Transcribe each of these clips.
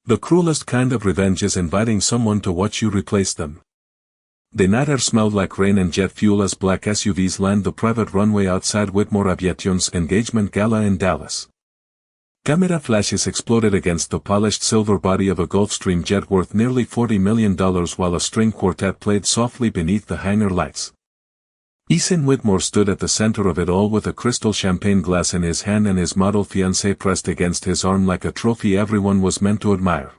The cruelest kind of revenge is inviting someone to watch you replace them. The night air smelled like rain and jet fuel as black SUVs land the private runway outside Whitmore Aviation's engagement gala in Dallas. Camera flashes exploded against the polished silver body of a Gulfstream jet worth nearly $40 million while a string quartet played softly beneath the hangar lights. Ethan Whitmore stood at the center of it all with a crystal champagne glass in his hand and his model fiancée pressed against his arm like a trophy everyone was meant to admire.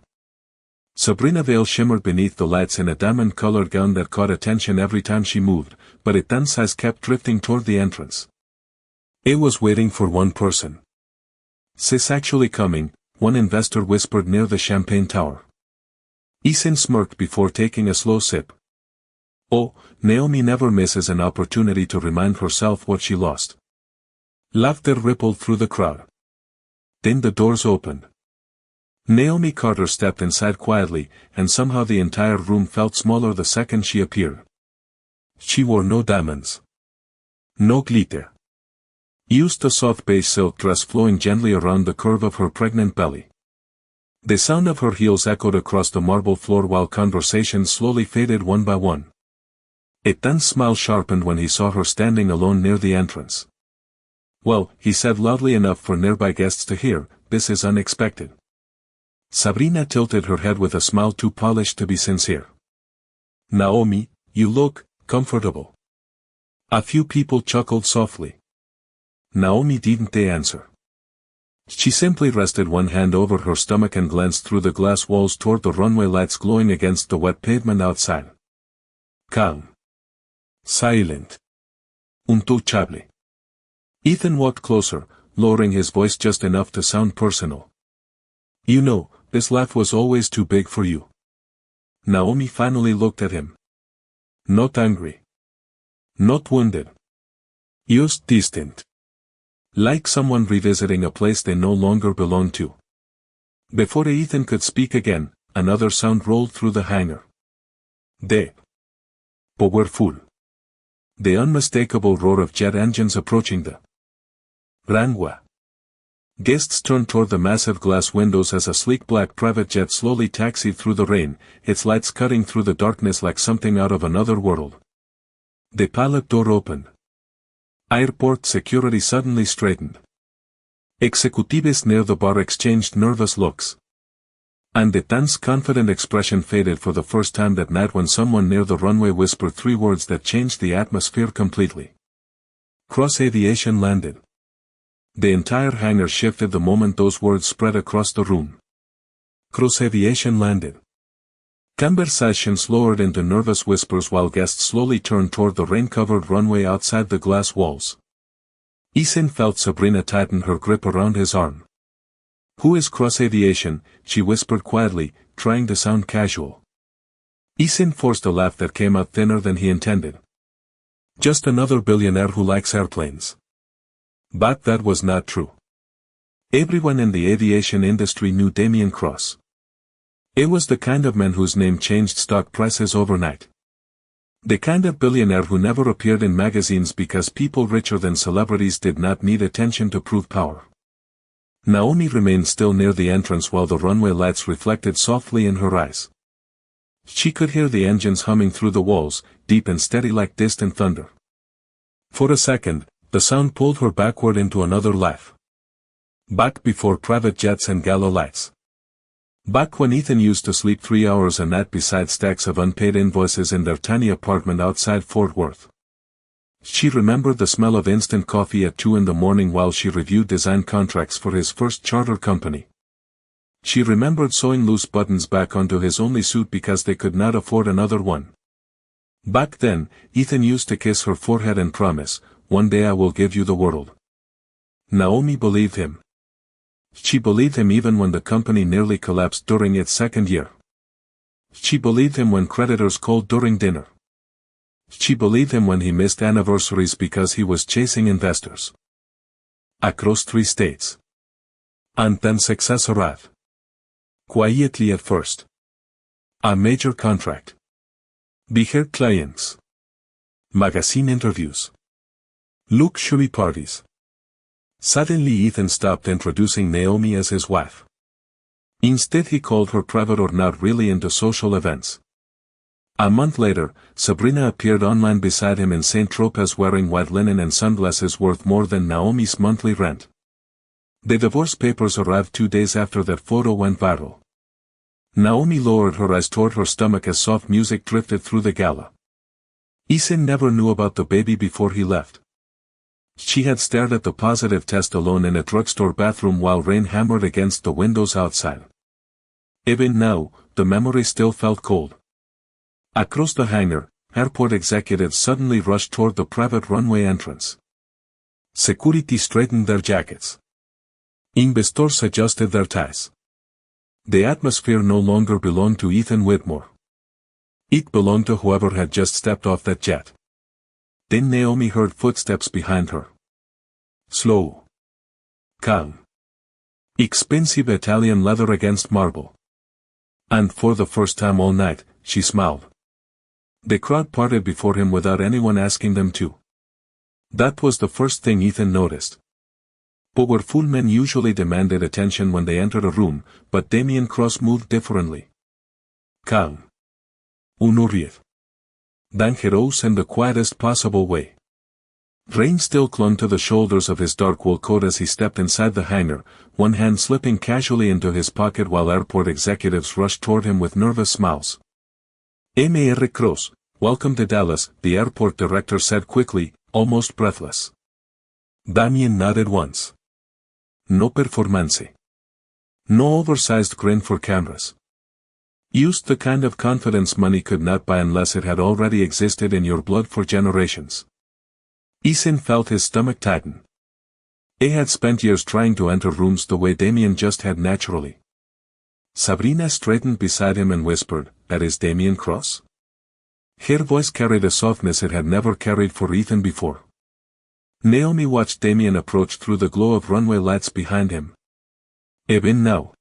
Sabrina Vale shimmered beneath the lights in a diamond-colored gown that caught attention every time she moved, but its dance eyes kept drifting toward the entrance. It was waiting for one person. "Sis actually coming," one investor whispered near the champagne tower. Ethan smirked before taking a slow sip. Oh, Naomi never misses an opportunity to remind herself what she lost. Laughter rippled through the crowd. Then the doors opened. Naomi Carter stepped inside quietly, and somehow the entire room felt smaller the second she appeared. She wore no diamonds. No glitter. Used a soft beige silk dress flowing gently around the curve of her pregnant belly. The sound of her heels echoed across the marble floor while conversations slowly faded one by one. A tense smile sharpened when he saw her standing alone near the entrance. "Well," he said loudly enough for nearby guests to hear, "this is unexpected." Sabrina tilted her head with a smile too polished to be sincere. "Naomi, you look comfortable." A few people chuckled softly. Naomi didn't answer. She simply rested one hand over her stomach and glanced through the glass walls toward the runway lights glowing against the wet pavement outside. Calm. Silent. Untouchable. Ethan walked closer, lowering his voice just enough to sound personal. "You know, this life was always too big for you." Naomi finally looked at him. Not angry. Not wounded. Just distant. Like someone revisiting a place they no longer belong to. Before Ethan could speak again, another sound rolled through the hangar. The powerful. The unmistakable roar of jet engines approaching the runway. Guests turned toward the massive glass windows as a sleek black private jet slowly taxied through the rain, its lights cutting through the darkness like something out of another world. The pilot door opened. Airport security suddenly straightened. Executives near the bar exchanged nervous looks. And the tense confident expression faded for the first time that night when someone near the runway whispered three words that changed the atmosphere completely. Cross Aviation landed. The entire hangar shifted the moment those words spread across the room. Cross Aviation landed. Conversations lowered into nervous whispers while guests slowly turned toward the rain-covered runway outside the glass walls. Ethan felt Sabrina tighten her grip around his arm. "Who is Cross Aviation?" she whispered quietly, trying to sound casual. Ethan forced a laugh that came out thinner than he intended. "Just another billionaire who likes airplanes." But that was not true. Everyone in the aviation industry knew Damien Cross. It was the kind of man whose name changed stock prices overnight. The kind of billionaire who never appeared in magazines because people richer than celebrities did not need attention to prove power. Naomi remained still near the entrance while the runway lights reflected softly in her eyes. She could hear the engines humming through the walls, deep and steady like distant thunder. For a second, the sound pulled her backward into another life. Back before private jets and gala lights. Back when Ethan used to sleep 3 hours a night beside stacks of unpaid invoices in their tiny apartment outside Fort Worth. She remembered the smell of instant coffee at 2 in the morning while she reviewed design contracts for his first charter company. She remembered sewing loose buttons back onto his only suit because they could not afford another one. Back then, Ethan used to kiss her forehead and promise, "One day I will give you the world." Naomi believed him. She believed him even when the company nearly collapsed during its second year. She believed him when creditors called during dinner. She believed him when he missed anniversaries because he was chasing investors. Across 3 states. And then success arrived. Quietly at first. A major contract. Bigger clients. Magazine interviews. Luxury parties. Suddenly Ethan stopped introducing Naomi as his wife. Instead he called her private or not really into social events. A month later, Sabrina appeared online beside him in St. Tropez wearing white linen and sunglasses worth more than Naomi's monthly rent. The divorce papers arrived 2 days after that photo went viral. Naomi lowered her eyes toward her stomach as soft music drifted through the gala. Ethan never knew about the baby before he left. She had stared at the positive test alone in a drugstore bathroom while rain hammered against the windows outside. Even now, the memory still felt cold. Across the hangar, airport executives suddenly rushed toward the private runway entrance. Security straightened their jackets. Investors adjusted their ties. The atmosphere no longer belonged to Ethan Whitmore. It belonged to whoever had just stepped off that jet. Then Naomi heard footsteps behind her. Slow. Calm. Expensive Italian leather against marble. And for the first time all night, she smiled. The crowd parted before him without anyone asking them to. That was the first thing Ethan noticed. Powerful men usually demanded attention when they entered a room, but Damien Cross moved differently. Calm. Unreadable. Dangerous in the quietest possible way. Rain still clung to the shoulders of his dark wool coat as he stepped inside the hangar, one hand slipping casually into his pocket while airport executives rushed toward him with nervous smiles. Mr. Cross, welcome to Dallas, the airport director said quickly, almost breathless. Damien nodded once. No performance. No oversized grin for cameras. Used the kind of confidence money could not buy unless it had already existed in your blood for generations. Ethan felt his stomach tighten. He had spent years trying to enter rooms the way Damien just had naturally. Sabrina straightened beside him and whispered, "That is Damien Cross?" Her voice carried a softness it had never carried for Ethan before. Naomi watched Damien approach through the glow of runway lights behind him. Even now.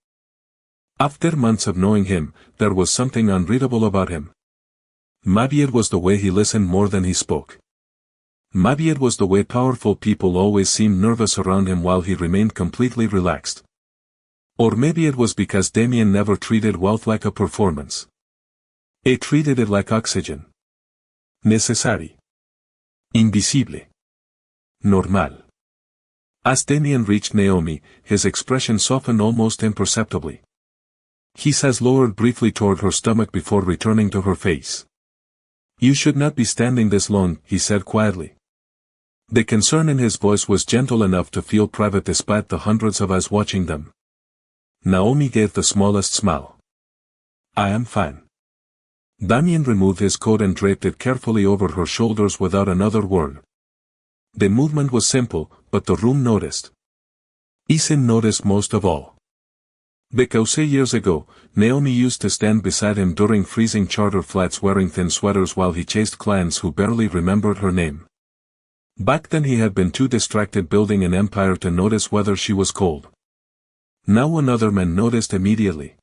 After months of knowing him, there was something unreadable about him. Maybe it was the way he listened more than he spoke. Maybe it was the way powerful people always seemed nervous around him while he remained completely relaxed. Or maybe it was because Damien never treated wealth like a performance. He treated it like oxygen. Necessary. Invisible. Normal. As Damien reached Naomi, his expression softened almost imperceptibly. His eyes lowered briefly toward her stomach before returning to her face. "You should not be standing this long," he said quietly. The concern in his voice was gentle enough to feel private despite the hundreds of eyes watching them. Naomi gave the smallest smile. "I am fine." Damien removed his coat and draped it carefully over her shoulders without another word. The movement was simple, but the room noticed. Ethan noticed most of all. Because years ago, Naomi used to stand beside him during freezing charter flights wearing thin sweaters while he chased clients who barely remembered her name. Back then he had been too distracted building an empire to notice whether she was cold. Now another man noticed immediately.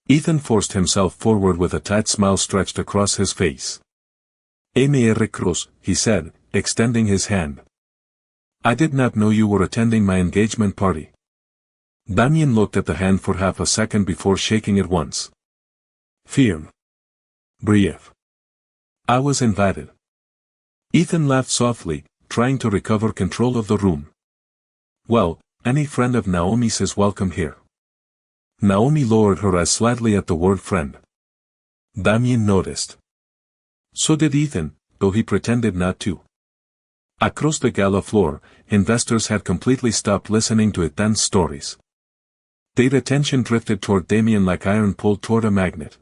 Ethan forced himself forward with a tight smile stretched across his face. "Mr. Cross," he said, extending his hand. "I did not know you were attending my engagement party." Damien looked at the hand for half a second before shaking it once. "Firm. Brief. I was invited." Ethan laughed softly, trying to recover control of the room. "Well, any friend of Naomi's is welcome here." Naomi lowered her eyes slightly at the word friend. Damien noticed. So did Ethan, though he pretended not to. Across the gala floor, investors had completely stopped listening to Ethan's stories. Their attention drifted toward Damien like iron pulled toward a magnet.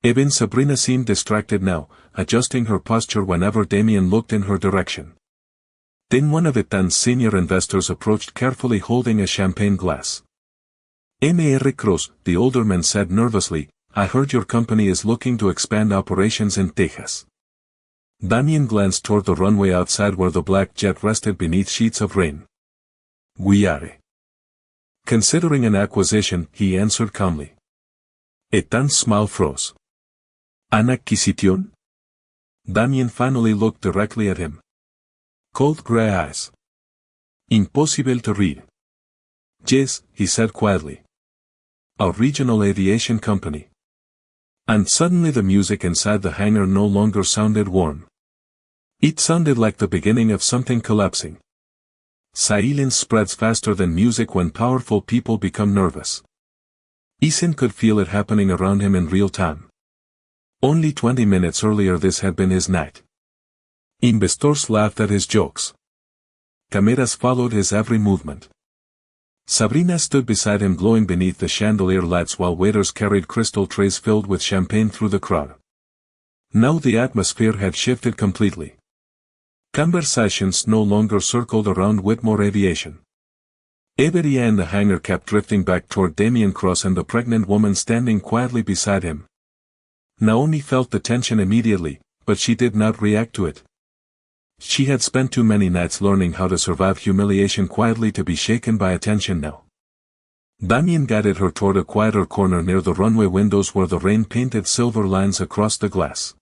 Even Sabrina seemed distracted now, adjusting her posture whenever Damien looked in her direction. Then one of Ethan's senior investors approached carefully holding a champagne glass. "Mr. Cross," the older man said nervously, "I heard your company is looking to expand operations in Texas." Damien glanced toward the runway outside where the black jet rested beneath sheets of rain. "We are considering an acquisition," he answered calmly. Ethan's smile froze. "An acquisition?" Damien finally looked directly at him. Cold gray eyes. Impossible to read. "Yes," he said quietly. a regional aviation company. And suddenly the music inside the hangar no longer sounded warm. It sounded like the beginning of something collapsing. Silence spreads faster than music when powerful people become nervous. Ethan could feel it happening around him in real time. Only 20 minutes earlier this had been his night. Investors laughed at his jokes. Cameras followed his every movement. Sabrina stood beside him glowing beneath the chandelier lights while waiters carried crystal trays filled with champagne through the crowd. Now the atmosphere had shifted completely. Conversations no longer circled around Whitmore Aviation. Every eye in the hangar kept drifting back toward Damien Cross and the pregnant woman standing quietly beside him. Naomi felt the tension immediately, but she did not react to it. She had spent too many nights learning how to survive humiliation quietly to be shaken by attention now. Damien guided her toward a quieter corner near the runway windows where the rain painted silver lines across the glass.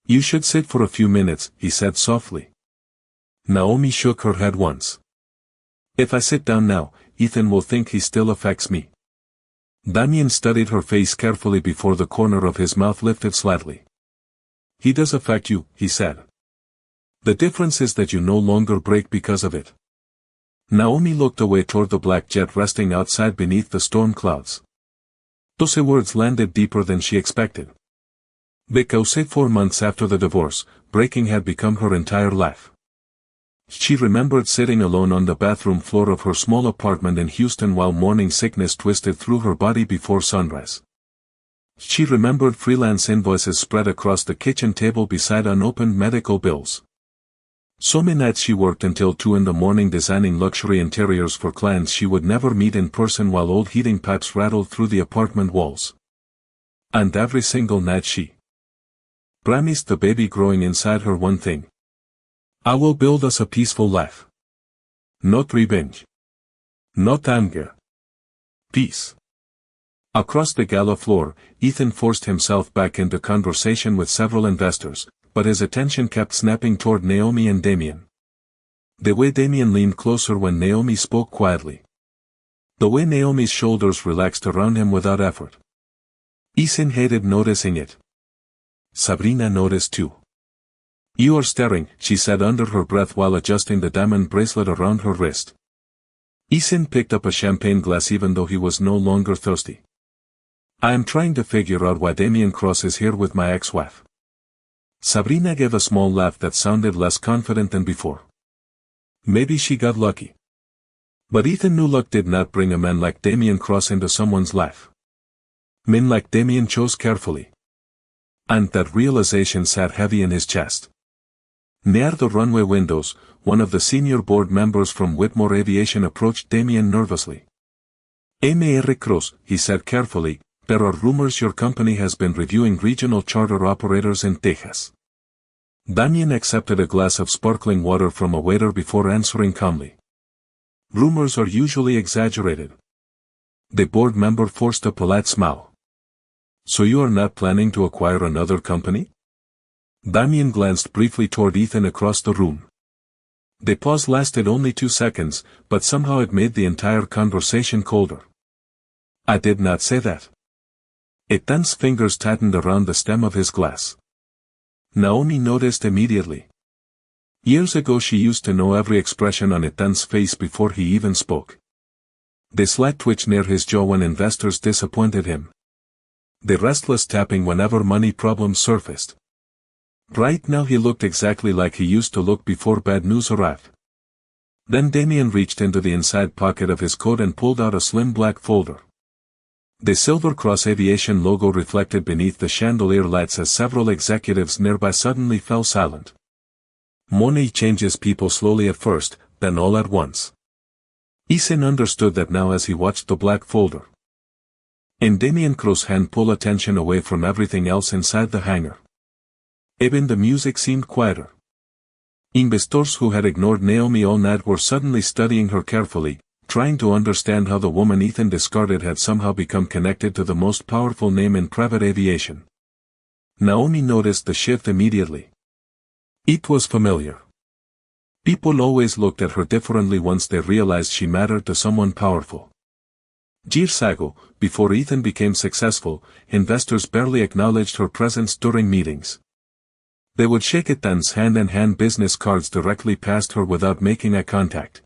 "You should sit for a few minutes," he said softly. Naomi shook her head once. "If I sit down now, Ethan will think he still affects me." Damien studied her face carefully before the corner of his mouth lifted slightly. "He does affect you," he said. "The difference is that you no longer break because of it." Naomi looked away toward the black jet resting outside beneath the storm clouds. Those words landed deeper than she expected. Because 4 months after the divorce, breaking had become her entire life. She remembered sitting alone on the bathroom floor of her small apartment in Houston while morning sickness twisted through her body before sunrise. She remembered freelance invoices spread across the kitchen table beside unopened medical bills. So many nights she worked until 2 in the morning designing luxury interiors for clients she would never meet in person while old heating pipes rattled through the apartment walls. And every single night she promised the baby growing inside her one thing. "I will build us a peaceful life. Not revenge. Not anger. Peace." Across the gala floor, Ethan forced himself back into conversation with several investors, but his attention kept snapping toward Naomi and Damien. The way Damien leaned closer when Naomi spoke quietly. The way Naomi's shoulders relaxed around him without effort. Ethan hated noticing it. Sabrina noticed too. "You are staring," she said under her breath while adjusting the diamond bracelet around her wrist. Ethan picked up a champagne glass even though he was no longer thirsty. "I am trying to figure out why Damien Cross is here with my ex-wife." Sabrina gave a small laugh that sounded less confident than before. "Maybe she got lucky." But Ethan knew luck did not bring a man like Damien Cross into someone's life. Men like Damien chose carefully. And that realization sat heavy in his chest. Near the runway windows, one of the senior board members from Whitmore Aviation approached Damien nervously. "Mr. Cross," he said carefully, "there are rumors your company has been reviewing regional charter operators in Texas." Damien accepted a glass of sparkling water from a waiter before answering calmly. "Rumors are usually exaggerated." The board member forced a polite smile. "So you are not planning to acquire another company?" Damien glanced briefly toward Ethan across the room. The pause lasted only 2 seconds, but somehow it made the entire conversation colder. "I did not say that." Ethan's fingers tightened around the stem of his glass. Naomi noticed immediately. Years ago she used to know every expression on Ethan's face before he even spoke. The slight twitch near his jaw when investors disappointed him. The restless tapping whenever money problems surfaced. Right now he looked exactly like he used to look before bad news arrived. Then Damien reached into the inside pocket of his coat and pulled out a slim black folder. The Silver Cross Aviation logo reflected beneath the chandelier lights as several executives nearby suddenly fell silent. Money changes people slowly at first, then all at once. Ethan understood that now as he watched the black folder. And Damien Cross' hand pulled attention away from everything else inside the hangar. Even the music seemed quieter. Investors who had ignored Naomi all night were suddenly studying her carefully, trying to understand how the woman Ethan discarded had somehow become connected to the most powerful name in private aviation. Naomi noticed the shift immediately. It was familiar. People always looked at her differently once they realized she mattered to someone powerful. Years ago, before Ethan became successful, investors barely acknowledged her presence during meetings. They would shake Ethan's hand and hand business cards directly past her without making eye contact.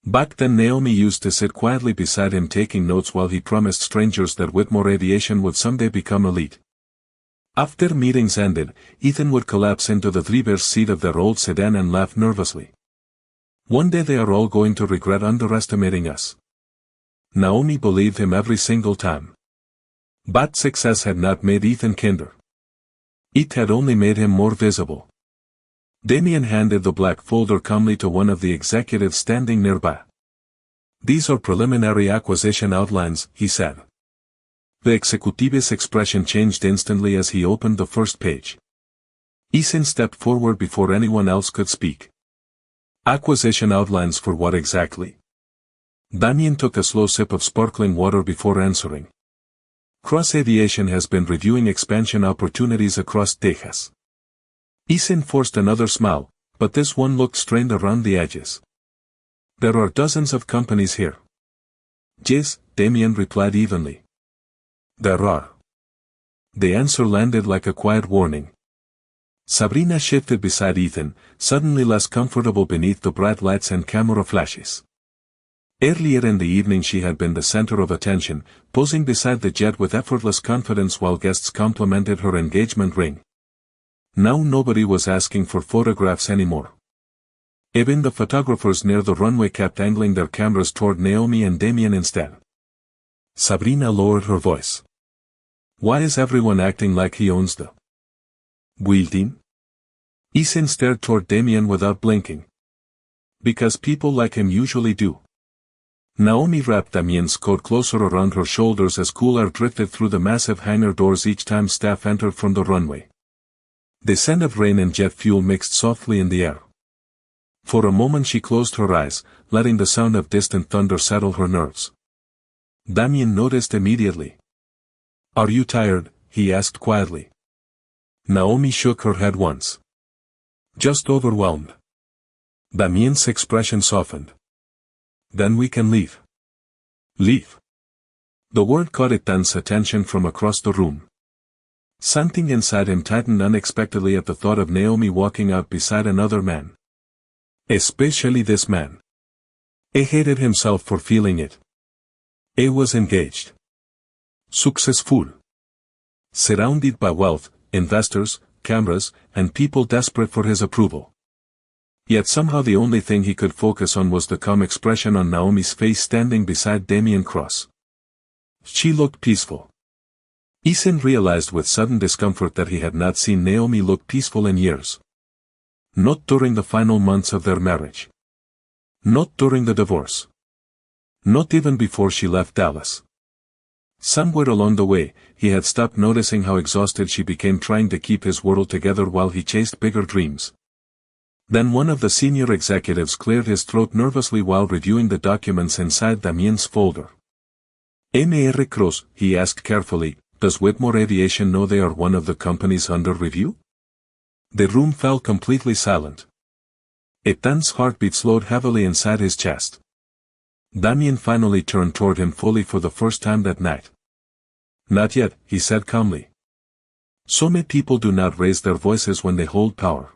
Back then Naomi used to sit quietly beside him taking notes while he promised strangers that Whitmore Aviation would someday become elite. After meetings ended, Ethan would collapse into the driver's seat of their old sedan and laugh nervously. One day they are all going to regret underestimating us. Naomi believed him every single time. But success had not made Ethan kinder. It had only made him more visible. Damien handed the black folder calmly to one of the executives standing nearby. "These are preliminary acquisition outlines," he said. The executive's expression changed instantly as he opened the first page. Ethan stepped forward before anyone else could speak. "Acquisition outlines for what exactly?" Damien took a slow sip of sparkling water before answering. "Cross Aviation has been reviewing expansion opportunities across Texas." Ethan forced another smile, but this one looked strained around the edges. "There are dozens of companies here." "Yes," Damien replied evenly. "There are." The answer landed like a quiet warning. Sabrina shifted beside Ethan, suddenly less comfortable beneath the bright lights and camera flashes. Earlier in the evening she had been the center of attention, posing beside the jet with effortless confidence while guests complimented her engagement ring. Now nobody was asking for photographs anymore. Even the photographers near the runway kept angling their cameras toward Naomi and Damien instead. Sabrina lowered her voice. "Why is everyone acting like he owns the building?" Ethan stared toward Damien without blinking. "Because people like him usually do." Naomi wrapped Damien's coat closer around her shoulders as cool air drifted through the massive hangar doors each time staff entered from the runway. The scent of rain and jet fuel mixed softly in the air. For a moment she closed her eyes, letting the sound of distant thunder settle her nerves. Damien noticed immediately. "Are you tired?" he asked quietly. Naomi shook her head once. "Just overwhelmed." Damien's expression softened. "Then we can leave." "Leave?" The word caught Ethan's attention from across the room. Something inside him tightened unexpectedly at the thought of Naomi walking out beside another man. Especially this man. He hated himself for feeling it. He was engaged. Successful. Surrounded by wealth, investors, cameras, and people desperate for his approval. Yet somehow the only thing he could focus on was the calm expression on Naomi's face standing beside Damien Cross. She looked peaceful. Ethan realized with sudden discomfort that he had not seen Naomi look peaceful in years. Not during the final months of their marriage. Not during the divorce. Not even before she left Dallas. Somewhere along the way, he had stopped noticing how exhausted she became trying to keep his world together while he chased bigger dreams. Then one of the senior executives cleared his throat nervously while reviewing the documents inside Damien's folder. "Mr. Cross," he asked carefully, "does Whitmore Aviation know they are one of the companies under review?" The room fell completely silent. Ethan's heartbeat slowed heavily inside his chest. Damien finally turned toward him fully for the first time that night. "Not yet," he said calmly. So many people do not raise their voices when they hold power.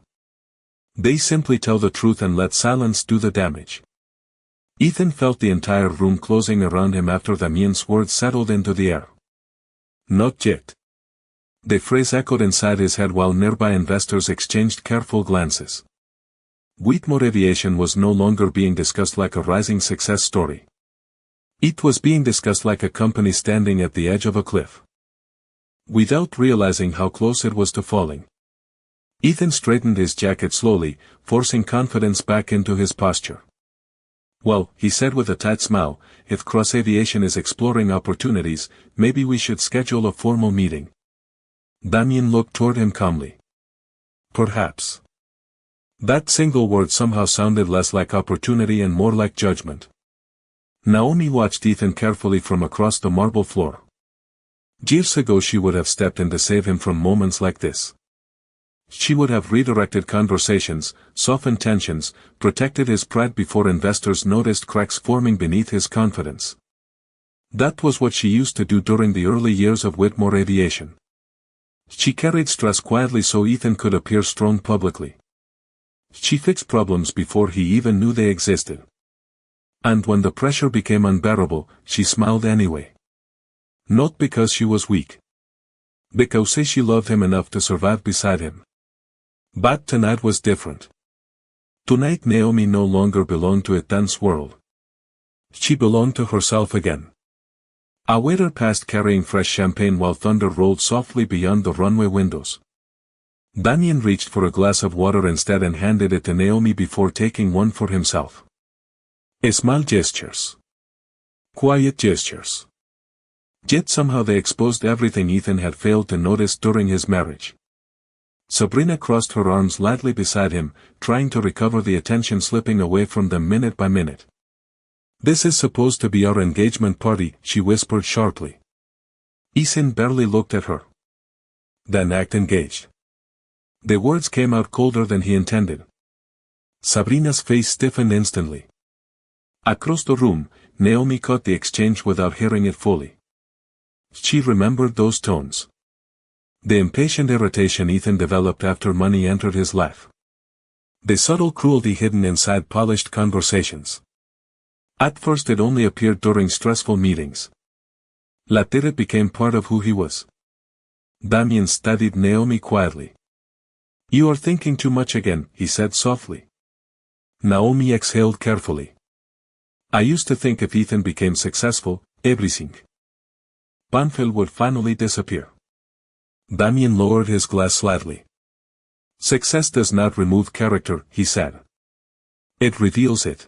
They simply tell the truth and let silence do the damage. Ethan felt the entire room closing around him after Damien's words settled into the air. "Not yet." The phrase echoed inside his head while nearby investors exchanged careful glances. Whitmore Aviation was no longer being discussed like a rising success story. It was being discussed like a company standing at the edge of a cliff. Without realizing how close it was to falling, Ethan straightened his jacket slowly, forcing confidence back into his posture. "Well," he said with a tight smile, "if Cross Aviation is exploring opportunities, maybe we should schedule a formal meeting." Damien looked toward him calmly. "Perhaps." That single word somehow sounded less like opportunity and more like judgment. Naomi watched Ethan carefully from across the marble floor. Years ago she would have stepped in to save him from moments like this. She would have redirected conversations, softened tensions, protected his pride before investors noticed cracks forming beneath his confidence. That was what she used to do during the early years of Whitmore Aviation. She carried stress quietly so Ethan could appear strong publicly. She fixed problems before he even knew they existed. And when the pressure became unbearable, she smiled anyway. Not because she was weak. Because she loved him enough to survive beside him. But tonight was different. Tonight Naomi no longer belonged to Ethan's world. She belonged to herself again. A waiter passed carrying fresh champagne while thunder rolled softly beyond the runway windows. Damien reached for a glass of water instead and handed it to Naomi before taking one for himself. Small gestures. Quiet gestures. Yet somehow they exposed everything Ethan had failed to notice during his marriage. Sabrina crossed her arms lightly beside him, trying to recover the attention slipping away from them minute by minute. "This is supposed to be our engagement party," she whispered sharply. Ethan barely looked at her. "Then act engaged." The words came out colder than he intended. Sabrina's face stiffened instantly. Across the room, Naomi caught the exchange without hearing it fully. She remembered those tones. The impatient irritation Ethan developed after money entered his life. The subtle cruelty hidden inside polished conversations. At first it only appeared during stressful meetings. Later it became part of who he was. Damien studied Naomi quietly. "You are thinking too much again," he said softly. Naomi exhaled carefully. "I used to think if Ethan became successful, everything Banfield would finally disappear." Damien lowered his glass slightly. "Success does not remove character," he said. "It reveals it."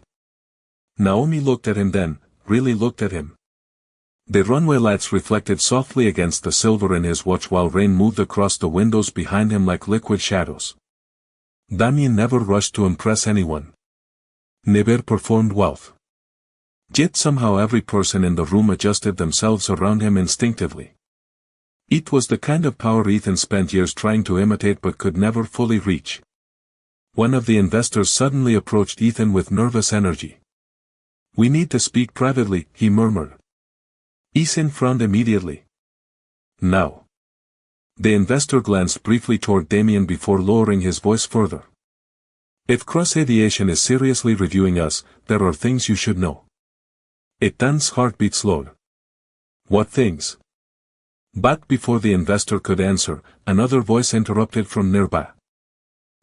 Naomi looked at him then, really looked at him. The runway lights reflected softly against the silver in his watch while rain moved across the windows behind him like liquid shadows. Damien never rushed to impress anyone. Never performed wealth. Yet somehow every person in the room adjusted themselves around him instinctively. It was the kind of power Ethan spent years trying to imitate but could never fully reach. One of the investors suddenly approached Ethan with nervous energy. "We need to speak privately," he murmured. Ethan frowned immediately. "Now." The investor glanced briefly toward Damien before lowering his voice further. "If Cross Aviation is seriously reviewing us, there are things you should know." Ethan's heartbeat slowed. "What things?" But before the investor could answer, another voice interrupted from nearby.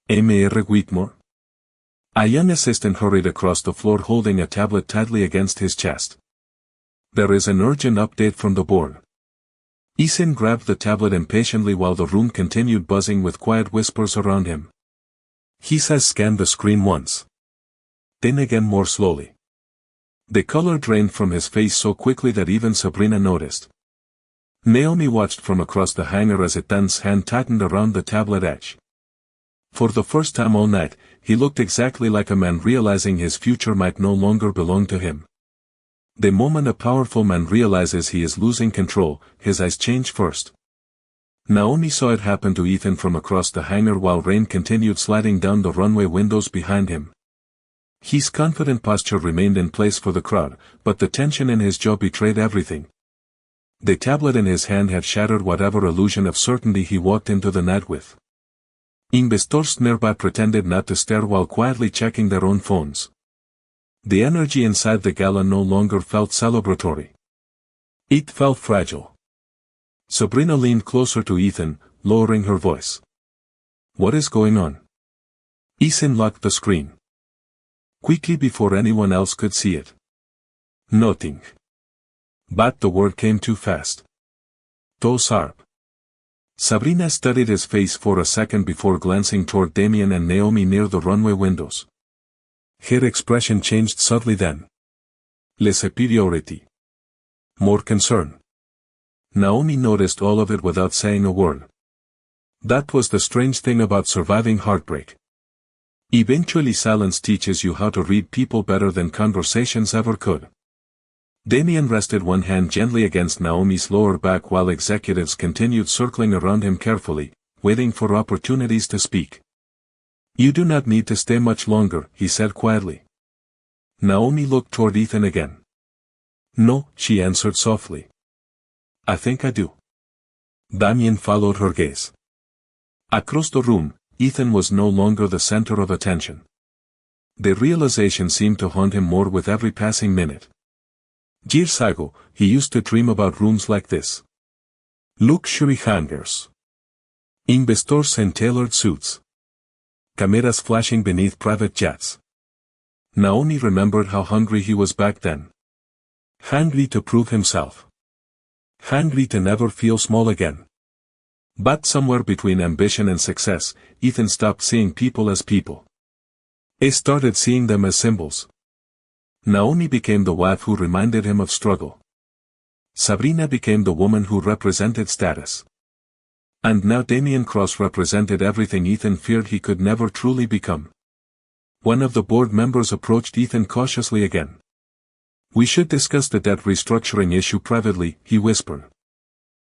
"Mr. Whitmore?" A young assistant hurried across the floor holding a tablet tightly against his chest. "There is an urgent update from the board." Ethan grabbed the tablet impatiently while the room continued buzzing with quiet whispers around him. He scanned the screen once. Then again more slowly. The color drained from his face so quickly that even Sabrina noticed. Naomi watched from across the hangar as Ethan's hand tightened around the tablet edge. For the first time all night, he looked exactly like a man realizing his future might no longer belong to him. The moment a powerful man realizes he is losing control, his eyes change first. Naomi saw it happen to Ethan from across the hangar while rain continued sliding down the runway windows behind him. His confident posture remained in place for the crowd, but the tension in his jaw betrayed everything. The tablet in his hand had shattered whatever illusion of certainty he walked into the night with. Investors nearby pretended not to stare while quietly checking their own phones. The energy inside the gala no longer felt celebratory. It felt fragile. Sabrina leaned closer to Ethan, lowering her voice. "What is going on?" Ethan locked the screen. Quickly before anyone else could see it. "Nothing." But the word came too fast. Too sharp. Sabrina studied his face for a second before glancing toward Damien and Naomi near the runway windows. Her expression changed subtly then. Less superiority. More concern. Naomi noticed all of it without saying a word. That was the strange thing about surviving heartbreak. Eventually silence teaches you how to read people better than conversations ever could. Damien rested one hand gently against Naomi's lower back while executives continued circling around him carefully, waiting for opportunities to speak. "You do not need to stay much longer," he said quietly. Naomi looked toward Ethan again. No, she answered softly. I think I do. Damien followed her gaze. Across the room, Ethan was no longer the center of attention. The realization seemed to haunt him more with every passing minute. Years ago, he used to dream about rooms like this. Luxury hangers. Investors in tailored suits. Cameras flashing beneath private jets. Naomi remembered how hungry he was back then. Hungry to prove himself. Hungry to never feel small again. But somewhere between ambition and success, Ethan stopped seeing people as people. He started seeing them as symbols. Naomi became the wife who reminded him of struggle. Sabrina became the woman who represented status. And now Damien Cross represented everything Ethan feared he could never truly become. One of the board members approached Ethan cautiously again. We should discuss the debt restructuring issue privately, he whispered.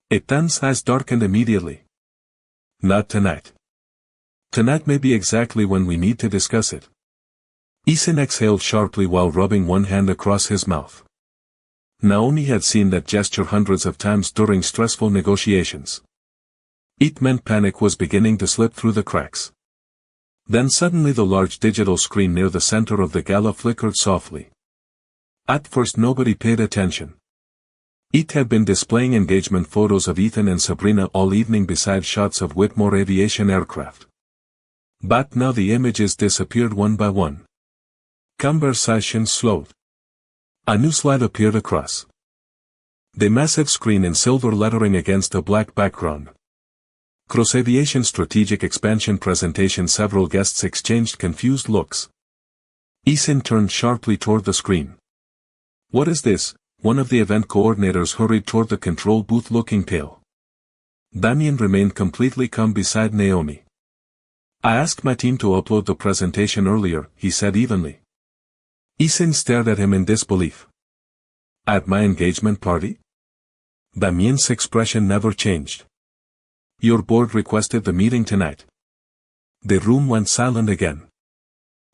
Ethan's eyes darkened immediately. Not tonight. Tonight may be exactly when we need to discuss it. Ethan exhaled sharply while rubbing one hand across his mouth. Naomi had seen that gesture hundreds of times during stressful negotiations. It meant panic was beginning to slip through the cracks. Then suddenly the large digital screen near the center of the gala flickered softly. At first nobody paid attention. It had been displaying engagement photos of Ethan and Sabrina all evening beside shots of Whitmore aviation aircraft. But now the images disappeared one by one. Conversation slowed. A new slide appeared across the massive screen in silver lettering against a black background. Cross Aviation Strategic Expansion Presentation. Several guests exchanged confused looks. Ethan turned sharply toward the screen. What is this? One of the event coordinators hurried toward the control booth looking pale. Damien remained completely calm beside Naomi. I asked my team to upload the presentation earlier, he said evenly. Ethan stared at him in disbelief. At my engagement party? Damien's expression never changed. Your board requested the meeting tonight. The room went silent again.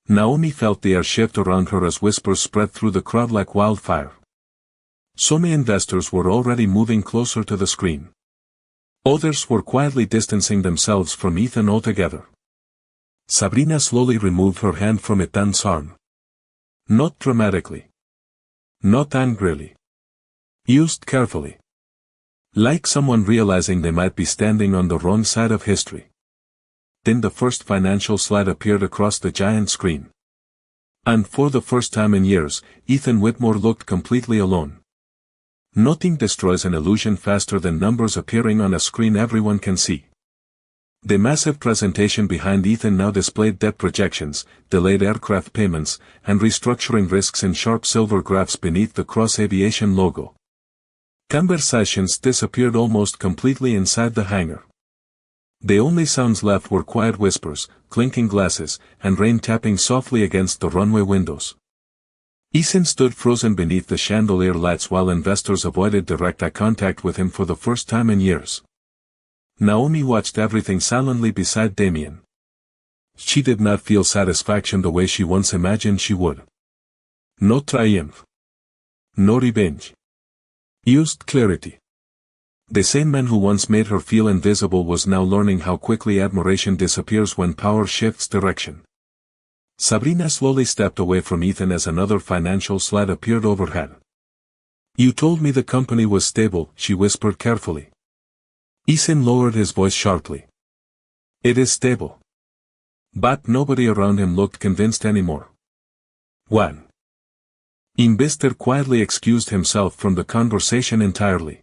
Naomi felt the air shift around her as whispers spread through the crowd like wildfire. Some investors were already moving closer to the screen. Others were quietly distancing themselves from Ethan altogether. Sabrina slowly removed her hand from Ethan's arm. Not dramatically. Not angrily. Used carefully. Like someone realizing they might be standing on the wrong side of history. Then the first financial slide appeared across the giant screen. And for the first time in years, Ethan Whitmore looked completely alone. Nothing destroys an illusion faster than numbers appearing on a screen everyone can see. The massive presentation behind Ethan now displayed debt projections, delayed aircraft payments, and restructuring risks in sharp silver graphs beneath the Cross Aviation logo. Conversations disappeared almost completely inside the hangar. The only sounds left were quiet whispers, clinking glasses, and rain tapping softly against the runway windows. Ethan stood frozen beneath the chandelier lights while investors avoided direct eye contact with him for the first time in years. Naomi watched everything silently beside Damien. She did not feel satisfaction the way she once imagined she would. No triumph. No revenge. Used clarity. The same man who once made her feel invisible was now learning how quickly admiration disappears when power shifts direction. Sabrina slowly stepped away from Ethan as another financial slide appeared overhead. You told me the company was stable, she whispered carefully. Ethan lowered his voice sharply. It is stable. But nobody around him looked convinced anymore. 1. Investor quietly excused himself from the conversation entirely.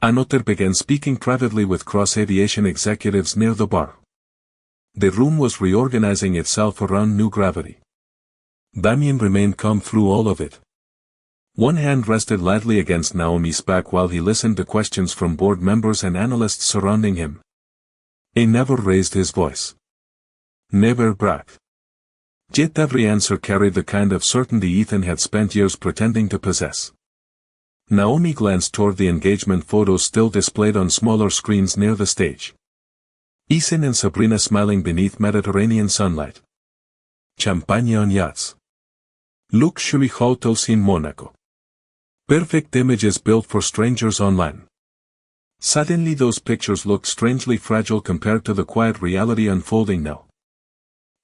Another began speaking privately with Cross Aviation executives near the bar. The room was reorganizing itself around new gravity. Damien remained calm through all of it. One hand rested lightly against Naomi's back while he listened to questions from board members and analysts surrounding him. He never raised his voice. Never bragged. Yet every answer carried the kind of certainty Ethan had spent years pretending to possess. Naomi glanced toward the engagement photos still displayed on smaller screens near the stage. Ethan and Sabrina smiling beneath Mediterranean sunlight. Champagne on yachts. Luxury hotels in Monaco. Perfect images built for strangers online. Suddenly those pictures looked strangely fragile compared to the quiet reality unfolding now.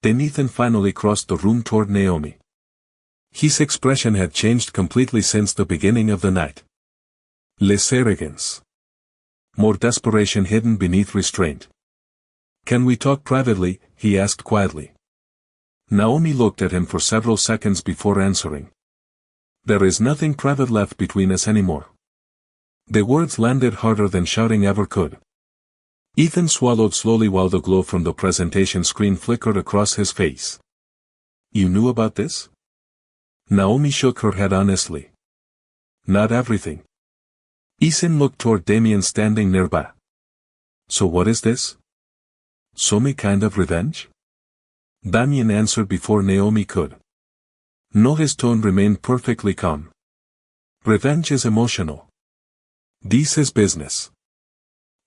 Then Ethan finally crossed the room toward Naomi. His expression had changed completely since the beginning of the night. Less arrogance. More desperation hidden beneath restraint. "Can we talk privately?" he asked quietly. Naomi looked at him for several seconds before answering. "There is nothing private left between us anymore." The words landed harder than shouting ever could. Ethan swallowed slowly while the glow from the presentation screen flickered across his face. "You knew about this?" Naomi shook her head honestly. "Not everything." Ethan looked toward Damien standing nearby. "So what is this? Some kind of revenge?" Damien answered before Naomi could. No, his tone remained perfectly calm. "Revenge is emotional. This is business."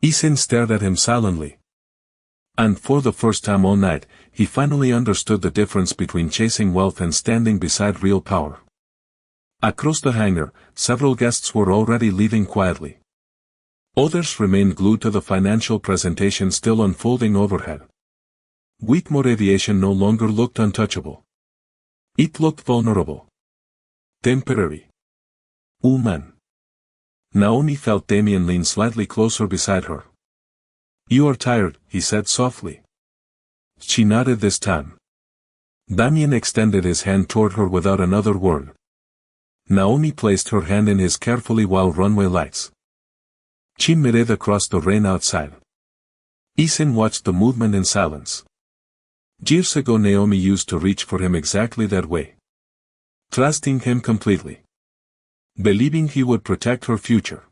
Ethan stared at him silently. And for the first time all night, he finally understood the difference between chasing wealth and standing beside real power. Across the hangar, several guests were already leaving quietly. Others remained glued to the financial presentation still unfolding overhead. Whitmore Aviation no longer looked untouchable. It looked vulnerable. Temporary. Woman. Naomi felt Damien lean slightly closer beside her. "You are tired," he said softly. She nodded this time. Damien extended his hand toward her without another word. Naomi placed her hand in his carefully while runway lights shimmered across the rain outside. Ethan watched the movement in silence. Years ago Naomi used to reach for him exactly that way. Trusting him completely. Believing he would protect her future.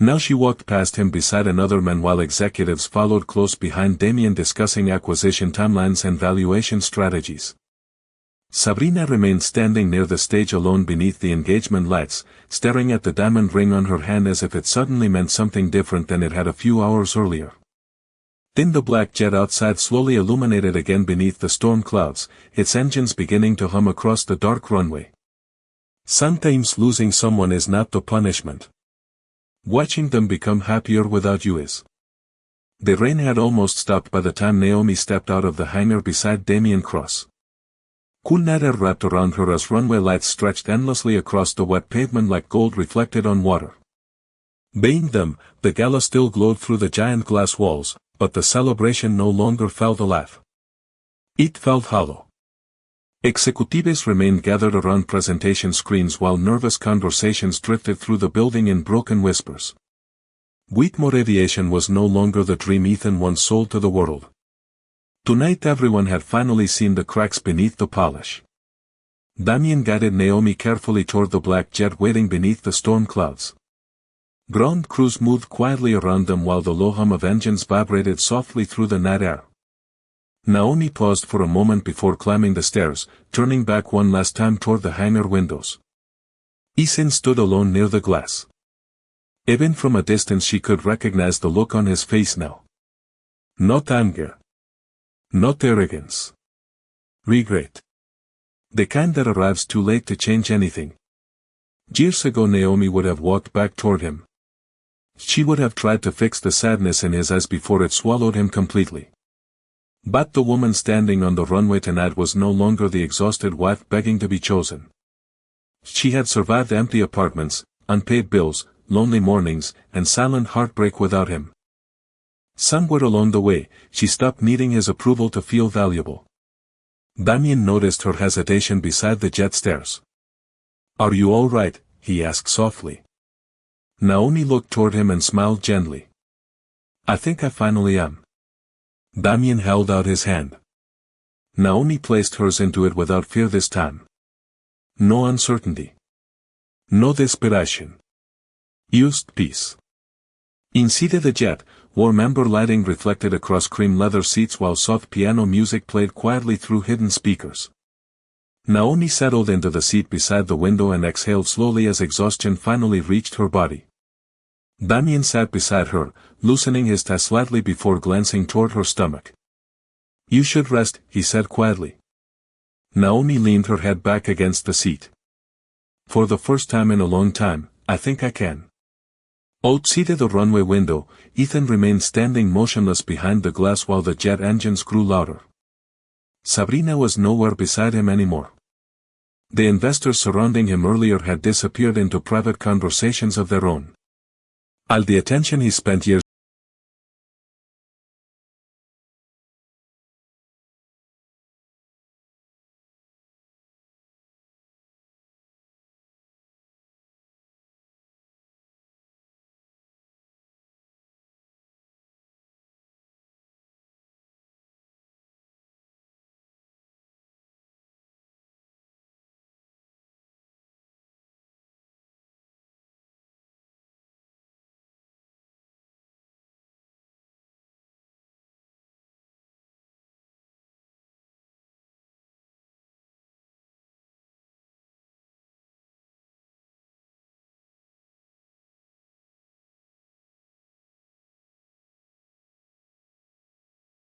Now she walked past him beside another man while executives followed close behind Damien discussing acquisition timelines and valuation strategies. Sabrina remained standing near the stage alone beneath the engagement lights, staring at the diamond ring on her hand as if it suddenly meant something different than it had a few hours earlier. Then the black jet outside slowly illuminated again beneath the storm clouds, its engines beginning to hum across the dark runway. Sometimes losing someone is not the punishment. Watching them become happier without you is. The rain had almost stopped by the time Naomi stepped out of the hangar beside Damien Cross. Cool night air wrapped around her as runway lights stretched endlessly across the wet pavement like gold reflected on water. Behind them, the gala still glowed through the giant glass walls, but the celebration no longer felt alive. It felt hollow. Executives remained gathered around presentation screens while nervous conversations drifted through the building in broken whispers. Whitmore Aviation was no longer the dream Ethan once sold to the world. Tonight everyone had finally seen the cracks beneath the polish. Damien guided Naomi carefully toward the black jet waiting beneath the storm clouds. Ground crews moved quietly around them while the low hum of engines vibrated softly through the night air. Naomi paused for a moment before climbing the stairs, turning back one last time toward the hangar windows. Ethan stood alone near the glass. Even from a distance she could recognize the look on his face now. Not anger. Not arrogance. Regret. The kind that arrives too late to change anything. Years ago Naomi would have walked back toward him. She would have tried to fix the sadness in his eyes before it swallowed him completely. But the woman standing on the runway tonight was no longer the exhausted wife begging to be chosen. She had survived empty apartments, unpaid bills, lonely mornings, and silent heartbreak without him. Somewhere along the way, she stopped needing his approval to feel valuable. Damien noticed her hesitation beside the jet stairs. "Are you all right?" he asked softly. Naomi looked toward him and smiled gently. "I think I finally am." Damien held out his hand. Naomi placed hers into it without fear this time. No uncertainty. No desperation. Just peace. Inside the jet, warm amber lighting reflected across cream leather seats while soft piano music played quietly through hidden speakers. Naomi settled into the seat beside the window and exhaled slowly as exhaustion finally reached her body. Damien sat beside her, loosening his tie slightly before glancing toward her stomach. "You should rest," he said quietly. Naomi leaned her head back against the seat. For the first time in a long time, I think I can. Outside the runway window, Ethan remained standing motionless behind the glass while the jet engines grew louder. Sabrina was nowhere beside him anymore. The investors surrounding him earlier had disappeared into private conversations of their own. All the attention he spent years